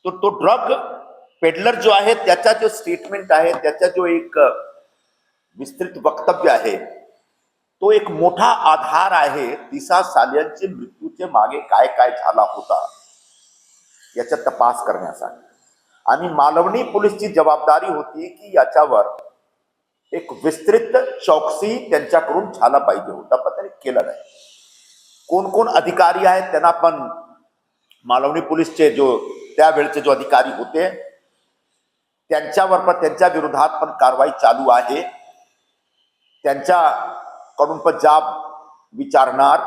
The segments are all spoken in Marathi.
तो ड्रग पेडलर जो आहे त्याचा जो स्टेटमेंट आहे, त्याचा जो एक विस्तृत वक्तव्य आहे, तो एक मोठा आधार आहे दिशा सालियनचे मृत्यूचे मागे काय काय झाला होता याचा तपास करण्यासाठी. आणि मालवणी पोलीसची जबाबदारी होती की याच्यावर एक विस्तृत चौकसी त्यांच्याकडून झाला पाहिजे होता, पण त्यांनी केलं नाही. कोण कोण अधिकारी आहेत त्यांना पण मालवणी पोलीसचे जो त्यावेळचे जो अधिकारी होते त्यांच्यावर पण त्यांच्या विरोधात पण कारवाई चालू आहे. त्यांच्याकडून पण जाब विचारणार.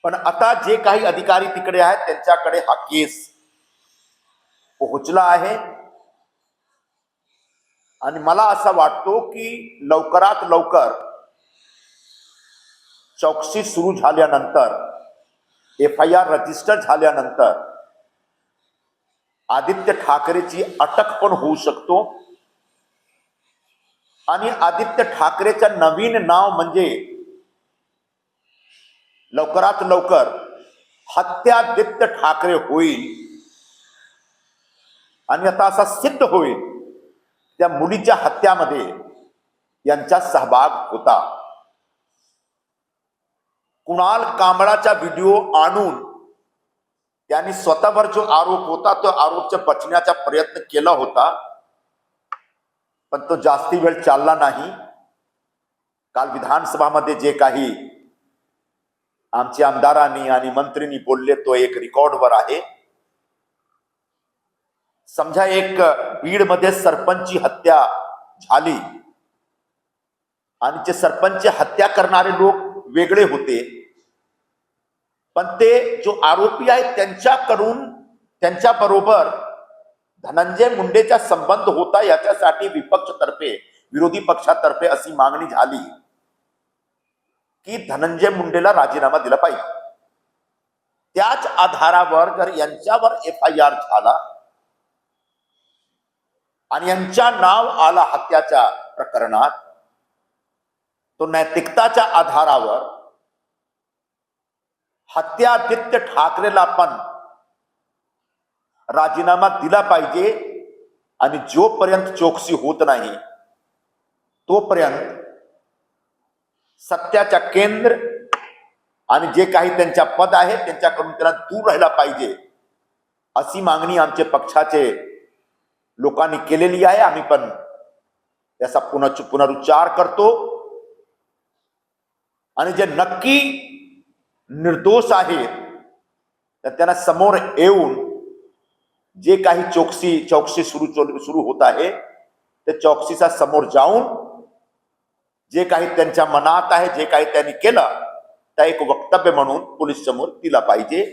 पण आता जे काही अधिकारी तिकडे आहेत त्यांच्याकडे हा केस पोहोचला आहे आणि मला असं वाटतो की लवकरात लवकर चौकशी सुरू झाल्यानंतर, FIR रजिस्टर झाल्यानंतर आदित्य ठाकरेची अटक पण होऊ शकतो. आणि आदित्य ठाकरेचं नवीन नाव म्हणजे लवकरात लवकर हत्यादित्य ठाकरे होईल. आणि आता असा सिद्ध होईल त्या मुलीच्या हत्यामध्ये यांचा सहभाग होता. कुणाल कांबळाचा व्हिडिओ आणून त्यांनी स्वतःवर जो आरोप होता तो आरोपच्या बचण्याचा प्रयत्न केला होता, पण तो जास्ती वेळ चालला नाही. काल विधानसभामध्ये जे काही आमचे आमदारांनी आणि मंत्रींनी बोलले तो एक रेकॉर्डवर आहे. समजा एक बीडमध्ये सरपंचची हत्या झाली आणि जे सरपंच हत्या करणारे लोक वेगळे होते, पण ते जो आरोपी आहेत त्यांच्याकडून त्यांच्याबरोबर धनंजय मुंडेचा संबंध होता. याच्यासाठी विपक्षातर्फे, विरोधी पक्षातर्फे अशी मागणी झाली की धनंजय मुंडेला राजीनामा दिला पाहिजे. त्याच आधारावर जर यांच्यावर FIR झाला आणि यांच्या नाव आला हत्याच्या प्रकरणात, तो नैतिकताच्या आधारावर हत्यादित्य ठाकरेला पण राजीनामा दिला पाहिजे. आणि जोपर्यंत चौकशी होत नाही तोपर्यंत सत्याच्या केंद्र आणि जे काही त्यांच्या पद आहे त्यांच्याकडून त्यांना दूर राहिला पाहिजे, अशी मागणी आमच्या पक्षाचे लोकांनी केलेली आहे. आम्ही पण याचा पुनरुच्चार करतो. आणि जे नक्की निर्दोष आहेत तर त्यांना समोर येऊन जे काही चौकशी सुरू होत आहे त्या चौकशीचा समोर जाऊन जे काही त्यांच्या मनात आहे, जे काही त्यांनी केलं त्या एक वक्तव्य म्हणून पोलीस समोर दिला पाहिजे.